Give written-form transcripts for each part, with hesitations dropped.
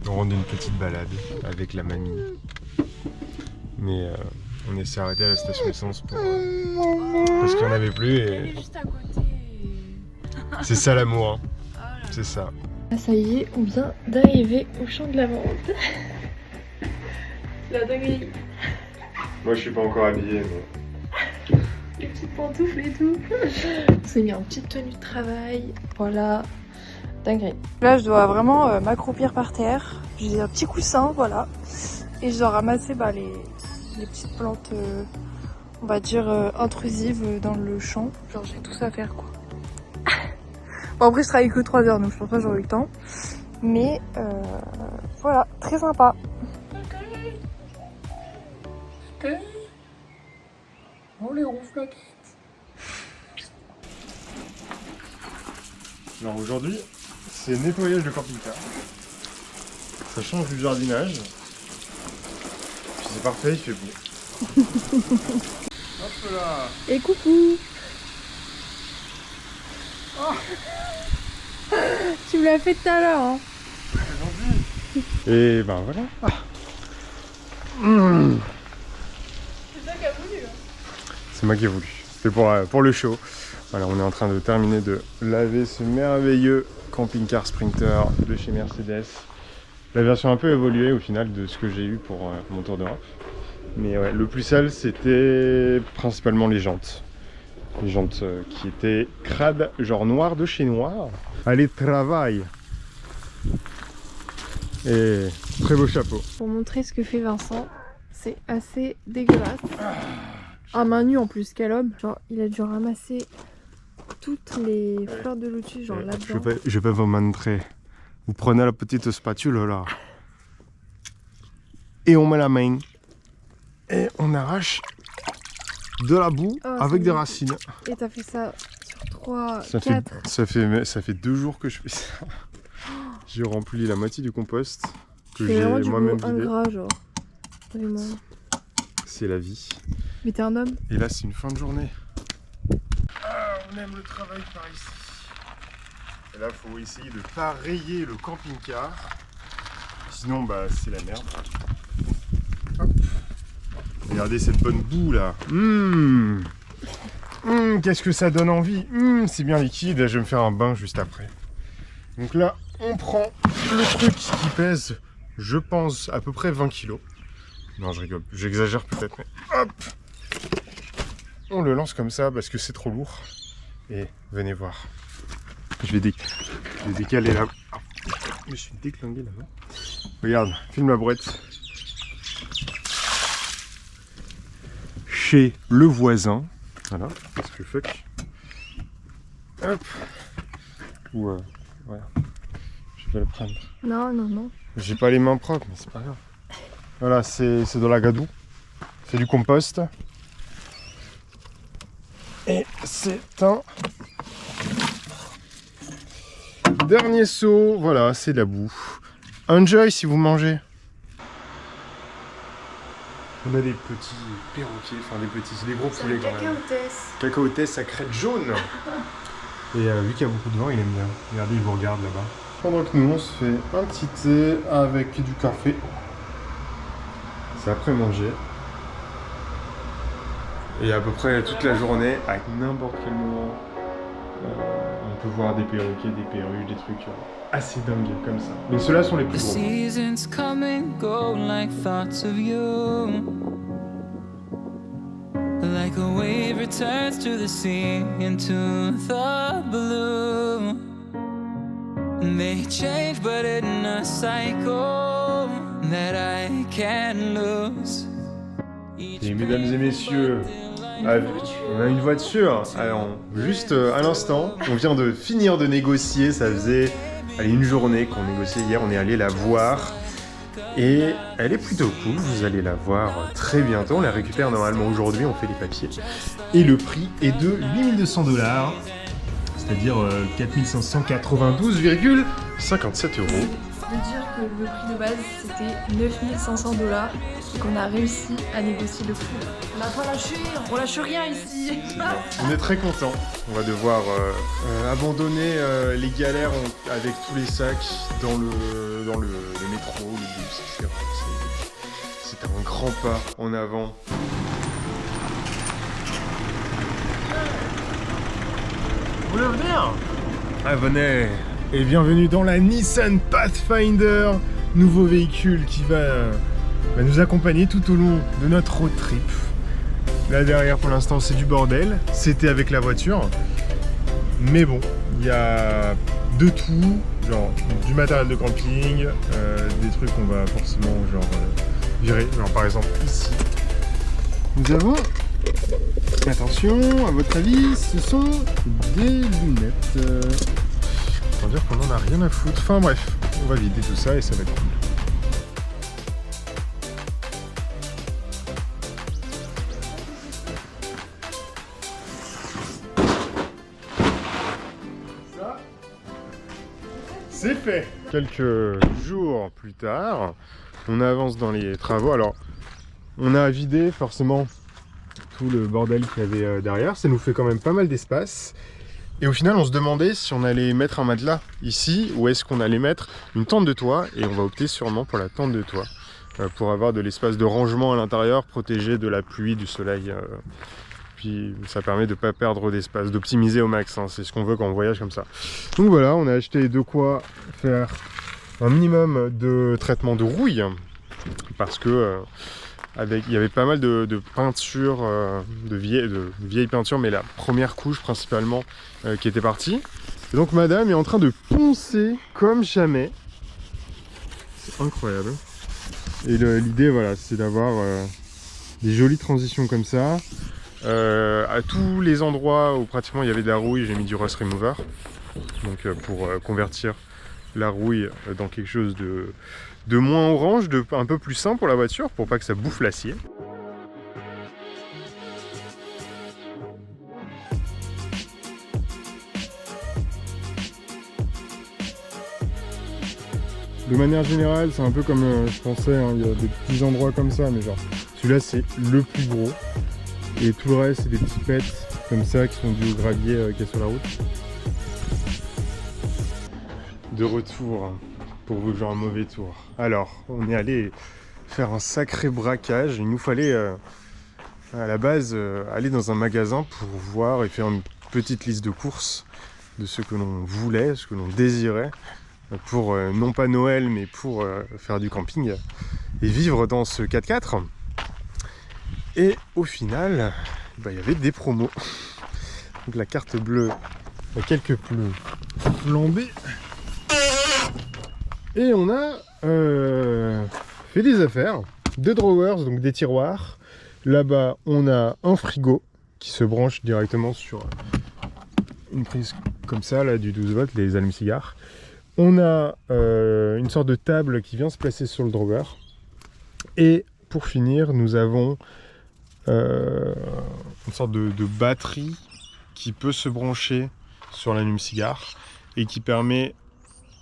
On rentre d'une petite balade avec la mamie. Mais on s'est arrêté à la station essence pour, parce qu'il n'y en avait plus et... Juste à côté. C'est ça l'amour, hein. C'est ça. Ah, ça y est, on vient d'arriver au champ de lavande. La dinguerie. Moi je suis pas encore habillé mais... Les petites pantoufles et tout. On s'est mis en petite tenue de travail. Voilà. Dinguerie. Là, je dois vraiment m'accroupir par terre. J'ai un petit coussin, voilà. Et je dois ramasser les petites plantes, on va dire, intrusives dans le champ. Genre, j'ai tout ça à faire, quoi. Bon, après, je travaille que 3 heures, donc je pense pas que j'aurai eu le temps. Mais voilà, très sympa. Oh les ronflettes. Alors aujourd'hui, c'est nettoyage de camping-car. Ça change du jardinage. Puis c'est parfait, il fait beau. Hop là. Et coucou. Tu me l'as fait tout à l'heure, hein. Et ben voilà. C'est toi qui as voulu, hein. C'est moi qui ai voulu. C'était pour le show. Voilà, on est en train de terminer de laver ce merveilleux camping-car Sprinter de chez Mercedes. La version un peu évoluée au final de ce que j'ai eu pour mon tour d'Europe. Mais ouais, le plus sale c'était principalement les jantes. Les jantes qui étaient crades, genre noires de chez noir. Allez, travail! Et très beau chapeau. Pour montrer ce que fait Vincent, c'est assez dégueulasse. À main nue en plus, quel homme. Genre, il a dû ramasser toutes les fleurs de lotus, genre là-dedans. Je vais vous montrer. Vous prenez la petite spatule là. Et on met la main. Et on arrache de la boue avec des racines. Et t'as fait ça sur 3, 4... Ça fait 2 jours que je fais ça. J'ai rempli la moitié du compost que j'ai moi-même vidé. Ingrat, genre. Vraiment. C'est la vie. Mais t'es un homme. Et là, c'est une fin de journée. Ah, on aime le travail par ici. Et là, il faut essayer de pas rayer le camping-car. Sinon, bah, c'est la merde. Hop. Regardez cette bonne boue là. Qu'est-ce que ça donne envie. C'est bien liquide. Là, je vais me faire un bain juste après. Donc là, on prend le truc qui pèse, je pense, à peu près 20 kg. Non, je rigole. J'exagère peut-être, mais hop. On le lance comme ça parce que c'est trop lourd. Et venez voir. Je vais décaler là. Ah, je me suis déclingué là-bas. Regarde, filme la brouette. Chez le voisin. Voilà, parce que fuck. Hop. Ou voilà. Je vais le prendre. Non, non, non. J'ai pas les mains propres, mais c'est pas grave. Voilà, c'est de la gadoue. C'est du compost. Et c'est un dernier seau. Voilà, c'est de la boue. Enjoy si vous mangez. On a des petits perroquets, enfin des petits, c'est des gros poulets quand même. Cacaotès à crête jaune. Et vu qu'il y a beaucoup de vent, il aime bien. Regardez, il vous regarde là-bas. Pendant que nous, on se fait un petit thé avec du café. C'est après manger. Et à peu près toute la journée, à n'importe quel moment, on peut voir des perroquets, des perruches, des trucs assez dingues comme ça. Mais ceux-là sont les plus gros. Seasons come and go like thoughts of you. Like a wave returns to the sea into the blue. They change but in a cycle that I can't lose. Et mesdames et messieurs, on a une voiture. Alors, juste à l'instant, on vient de finir de négocier. Ça faisait une journée qu'on négociait hier. On est allé la voir. Et elle est plutôt cool. Vous allez la voir très bientôt. On la récupère normalement aujourd'hui. On fait les papiers. Et le prix est de 8200 $. C'est-à-dire 4592,57 €. de dire que le prix de base c'était 9500 $, et qu'on a réussi à négocier le prix. On n'a pas lâché, on lâche rien ici. On est très contents. On va devoir abandonner les galères avec tous les sacs dans le métro, le bus, etc. C'est un grand pas en avant. Vous voulez venir? Ah, venez! Et bienvenue dans la Nissan Pathfinder, nouveau véhicule qui va nous accompagner tout au long de notre road trip. Là derrière pour l'instant c'est du bordel, c'était avec la voiture, mais bon, il y a de tout, genre du matériel de camping, des trucs qu'on va forcément virer, genre par exemple ici. Nous avons, attention, à votre avis, ce sont des lunettes. Sans dire qu'on en a rien à foutre. Enfin bref, on va vider tout ça et ça va être cool. Ça, c'est fait. Quelques jours plus tard, on avance dans les travaux. Alors, on a vidé forcément tout le bordel qu'il y avait derrière. Ça nous fait quand même pas mal d'espace. Et au final, on se demandait si on allait mettre un matelas ici ou est-ce qu'on allait mettre une tente de toit. Et on va opter sûrement pour la tente de toit pour avoir de l'espace de rangement à l'intérieur, protégé de la pluie, du soleil. Puis ça permet de ne pas perdre d'espace, d'optimiser au max. Hein, c'est ce qu'on veut quand on voyage comme ça. Donc voilà, on a acheté de quoi faire un minimum de traitement de rouille parce que il y avait pas mal de peintures, de vieilles peintures, mais la première couche principalement qui était partie. Et donc madame est en train de poncer comme jamais. C'est incroyable. Et l'idée, voilà, c'est d'avoir des jolies transitions comme ça. À tous les endroits où pratiquement il y avait de la rouille, j'ai mis du rust remover. Donc pour convertir la rouille dans quelque chose de moins orange, un peu plus sain pour la voiture, pour pas que ça bouffe l'acier. De manière générale, c'est un peu comme je pensais, hein, il y a des petits endroits comme ça, mais genre celui-là c'est le plus gros. Et tout le reste c'est des petites pètes comme ça qui sont dues au gravier qui est sur la route. De retour pour vous jouer un mauvais tour. Alors, on est allé faire un sacré braquage. Il nous fallait à la base aller dans un magasin pour voir et faire une petite liste de courses de ce que l'on voulait, ce que l'on désirait pour non pas Noël mais pour faire du camping et vivre dans ce 4x4. Et au final, il y avait des promos. Donc la carte bleue a quelques pneus flambés. Et on a fait des affaires, 2 drawers, donc des tiroirs. Là-bas, on a un frigo qui se branche directement sur une prise comme ça, là, du 12 volts, les allumes-cigares. On a une sorte de table qui vient se placer sur le drawer. Et pour finir, nous avons une sorte de batterie qui peut se brancher sur l'allume-cigare et qui permet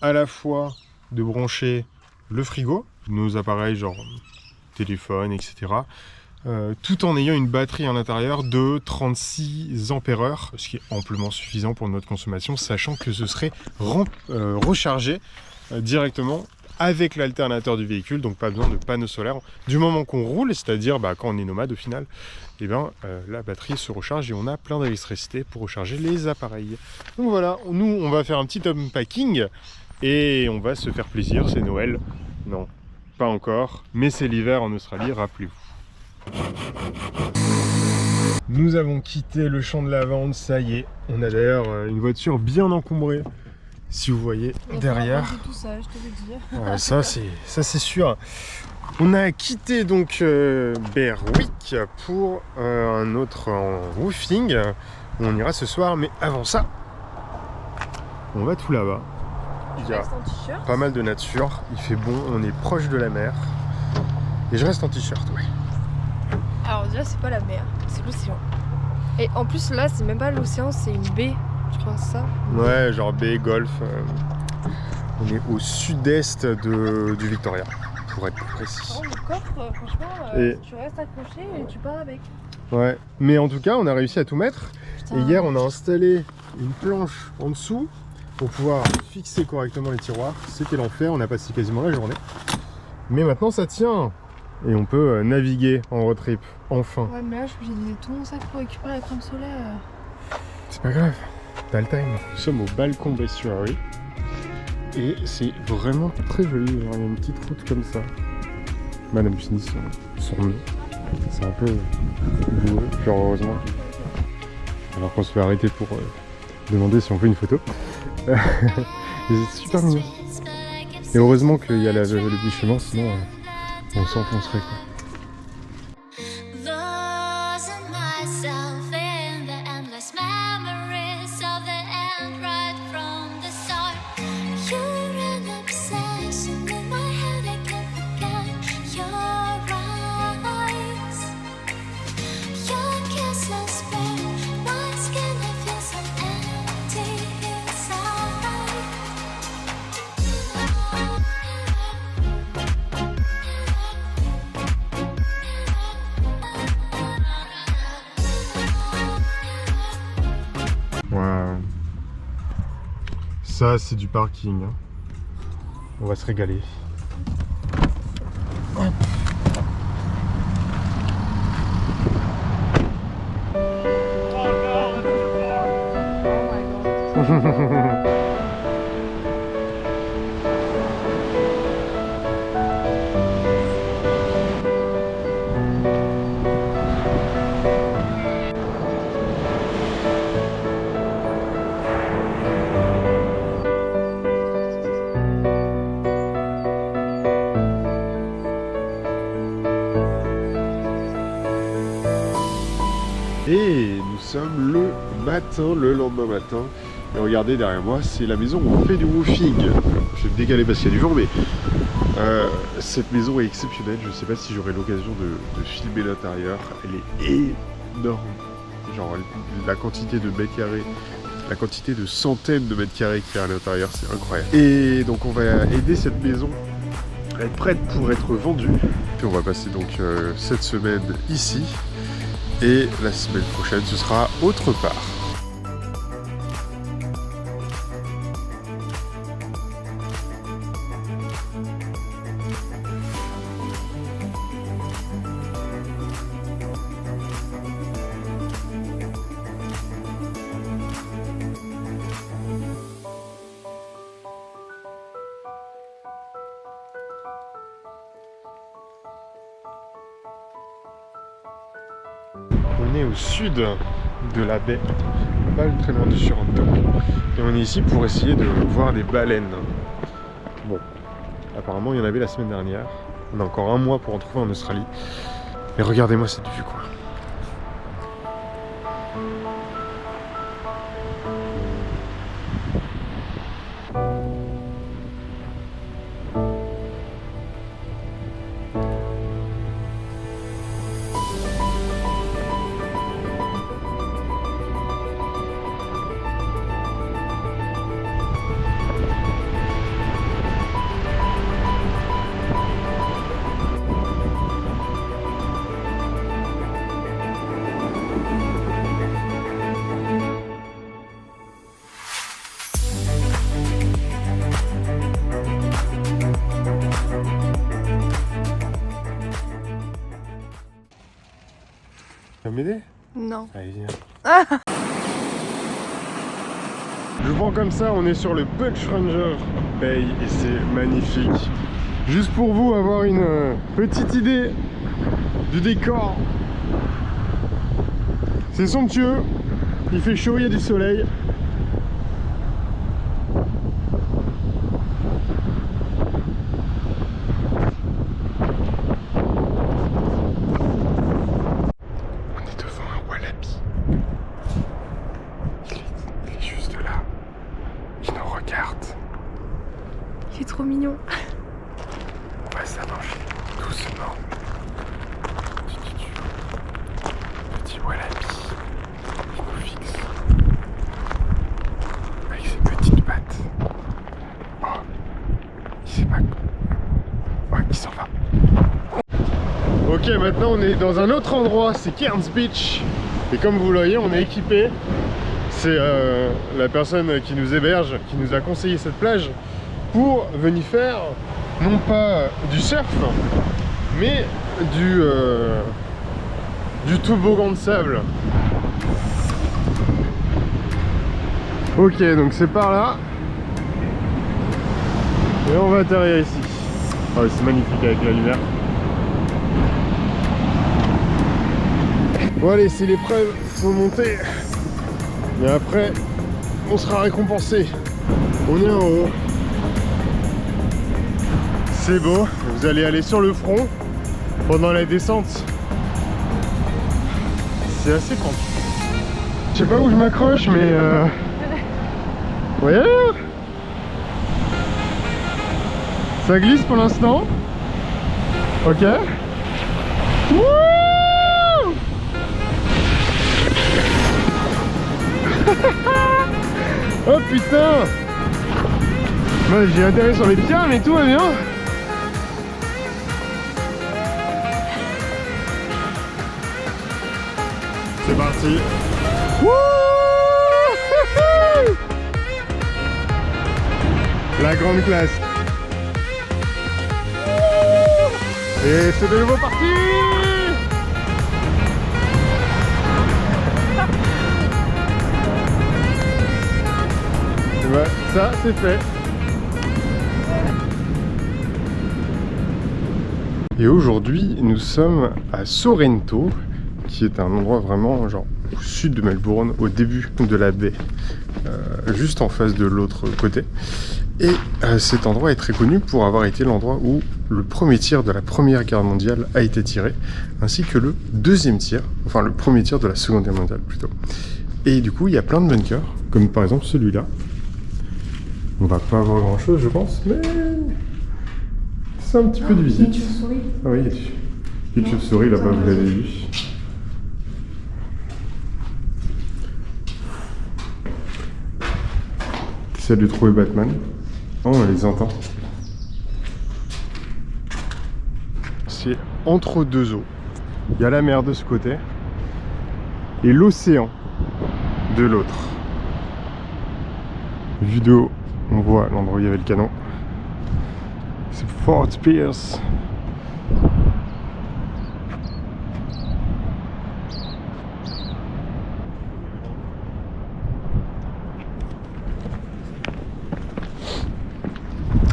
à la fois de brancher le frigo, nos appareils genre téléphone, etc. Tout en ayant une batterie à l'intérieur de 36 ampères, ce qui est amplement suffisant pour notre consommation, sachant que ce serait rechargé directement avec l'alternateur du véhicule, donc pas besoin de panneaux solaires. Du moment qu'on roule, c'est-à-dire quand on est nomade au final, et la batterie se recharge et on a plein d'électricité pour recharger les appareils. Donc voilà, nous on va faire un petit unpacking et on va se faire plaisir, c'est Noël. Non, pas encore, mais c'est l'hiver en Australie, rappelez-vous. Nous avons quitté le champ de lavande, ça y est. On a d'ailleurs une voiture bien encombrée, si vous voyez derrière. Tout ça, je te le dis. Ouais, ça c'est sûr. On a quitté donc Berwick pour un autre roofing où on ira ce soir, mais avant ça, on va tout là-bas. Il y a pas mal de nature, il fait bon, on est proche de la mer. Et je reste en t-shirt, ouais. Alors déjà c'est pas la mer, c'est l'océan. Et en plus là c'est même pas l'océan, c'est une baie, je crois ça. Ouais, genre baie, golfe. On est au sud-est du Victoria, pour être plus précis. Le coffre, franchement, Et- tu restes accroché et tu pars avec. Ouais, mais en tout cas, on a réussi à tout mettre. Putain. Et hier, on a installé une planche en dessous pour pouvoir fixer correctement les tiroirs. C'était l'enfer, on a passé quasiment la journée. Mais maintenant, ça tient. Et on peut naviguer en road trip, enfin. Ouais, mais là, je suis obligée de tout mon sac pour récupérer la crème solaire. C'est pas grave, t'as le time. Nous sommes au balcon d'Estuary. Et c'est vraiment très joli. Il y a une petite route comme ça. Madame finit son nœud. C'est un peu douloureux, genre heureusement. Alors qu'on se fait arrêter pour demander si on veut une photo. Et c'est super mignon. Et heureusement qu'il y a le petit chemin, sinon on s'enfoncerait quoi. Losing myself in the endless memories of the end right from the start. You're an obsession in my head, I can't forget your eyes. Your kisses burn my skin, I feel so empty inside. Waouh. Ça, c'est du parking. Hein. On va se régaler. Hop. Et nous sommes le matin, le lendemain matin. Et regardez derrière moi, c'est la maison où on fait du roofing. Je vais me décaler parce qu'il y a du vent, mais cette maison est exceptionnelle. Je ne sais pas si j'aurai l'occasion de filmer l'intérieur. Elle est énorme. Genre la quantité de mètres carrés, la quantité de centaines de mètres carrés qu'il y a à l'intérieur, c'est incroyable. Et donc on va aider cette maison à être prête pour être vendue. Puis on va passer donc cette semaine ici. Et la semaine prochaine, ce sera autre part. On est au sud de la baie, pas très loin du Surrey. Et on est ici pour essayer de voir des baleines. Bon, apparemment il y en avait la semaine dernière. On a encore un mois pour en trouver en Australie. Et regardez-moi cette vue quoi. Tu vas m'aider? Non. Allez, viens. Je prends comme ça, on est sur le Bushranger Bay et c'est magnifique. Juste pour vous avoir une petite idée du décor. C'est somptueux, il fait chaud, il y a du soleil. Il est trop mignon. On va s'approcher doucement. Petit wallaby. Il nous fixe. Avec ses petites pattes. Oh, Ok, maintenant on est dans un autre endroit, c'est Cairns Beach. Et comme vous le voyez, on est équipé. C'est la personne qui nous héberge, qui nous a conseillé cette plage pour venir faire, non pas du surf, mais du toboggan de sable. Ok, donc c'est par là. Et on va atterrir ici. Oh, c'est magnifique avec la lumière. Bon allez, c'est l'épreuve, faut monter. Mais après, on sera récompensé. On est en haut. C'est beau, vous allez aller sur le front pendant la descente. C'est assez pentu. Je sais pas où je m'accroche, mais ouais. Ça glisse pour l'instant. Ok. Wouh. Oh putain. Moi j'ai atterri sur les pieds, mais tout va bien. C'est parti. Wouh. La grande classe. Et c'est de nouveau parti. Ouais, ça c'est fait. Et aujourd'hui nous sommes à Sorrento, qui est un endroit vraiment genre au sud de Melbourne, au début de la baie, juste en face de l'autre côté. Et cet endroit est très connu pour avoir été l'endroit où le premier tir de la Première Guerre mondiale a été tiré, ainsi que le deuxième tir, enfin le premier tir de la Seconde Guerre mondiale plutôt. Et du coup il y a plein de bunkers, comme par exemple celui-là. On va pas avoir grand chose je pense, mais c'est un petit peu de visite. Une chauve-souris. Ah oui, il y a une chauve-souris là-bas, vous l'avez vu. Essaie de trouver Batman. Oh, on les entend. C'est entre deux eaux. Il y a la mer de ce côté et l'océan de l'autre. Vue de haut, on voit l'endroit où il y avait le canon. C'est Fort Pierce.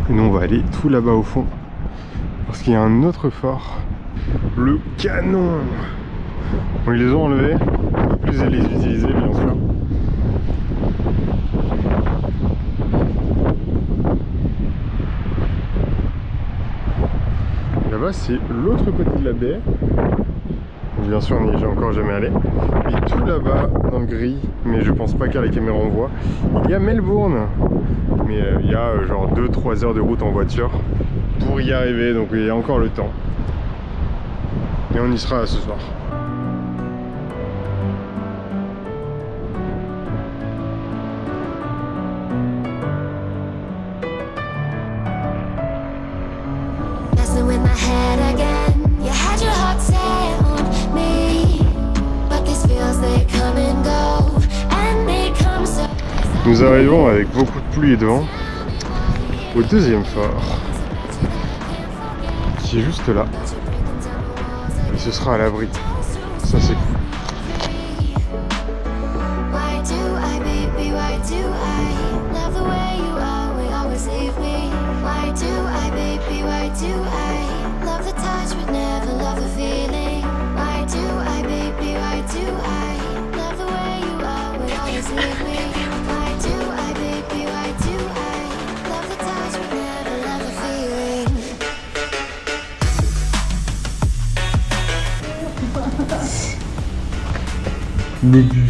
Et nous on va aller tout là-bas au fond parce qu'il y a un autre fort, le canon. Bon, ils les ont enlevés, on ne peut plus les utiliser bien sûr. Là-bas c'est l'autre côté de la baie. Bien sûr, on n'y est encore jamais allé. Et tout là-bas, dans le gris, mais je pense pas qu'à la caméra on voit, il y a Melbourne. Mais il y a genre 2-3 heures de route en voiture pour y arriver, donc il y a encore le temps. Et on y sera ce soir. Nous arrivons avec beaucoup de pluie et de vent au deuxième fort, qui est juste là. Et ce sera à l'abri. Ça c'est cool. Nébu.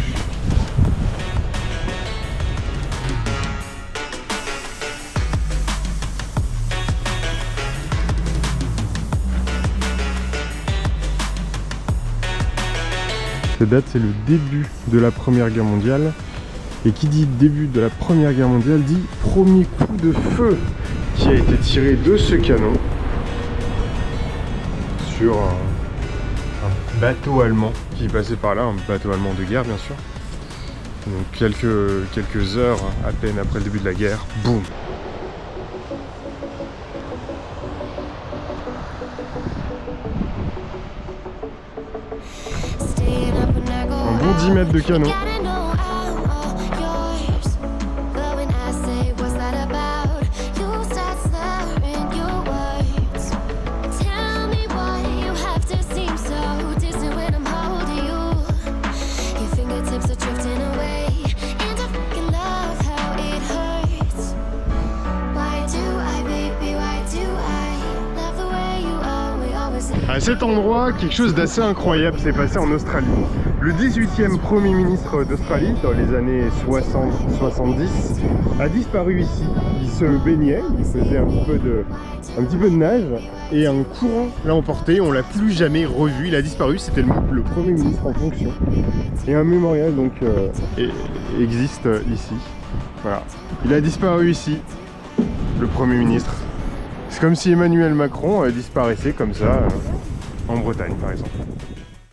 Cette date, c'est le début de la Première Guerre mondiale. Et qui dit début de la Première Guerre mondiale dit premier coup de feu qui a été tiré de ce canon sur bateau allemand qui passait par là, un bateau allemand de guerre bien sûr. Donc quelques heures à peine après le début de la guerre, boum. Un bon 10 mètres de canon. À cet endroit, quelque chose d'assez incroyable s'est passé en Australie. Le 18e Premier ministre d'Australie, dans les années 60-70, a disparu ici. Il se baignait, il faisait un petit peu de nage, et un courant l'a emporté, on l'a plus jamais revu, il a disparu, c'était le Premier ministre en fonction. Et un mémorial donc existe ici. Voilà. Il a disparu ici, le Premier ministre. C'est comme si Emmanuel Macron disparaissait comme ça en Bretagne par exemple.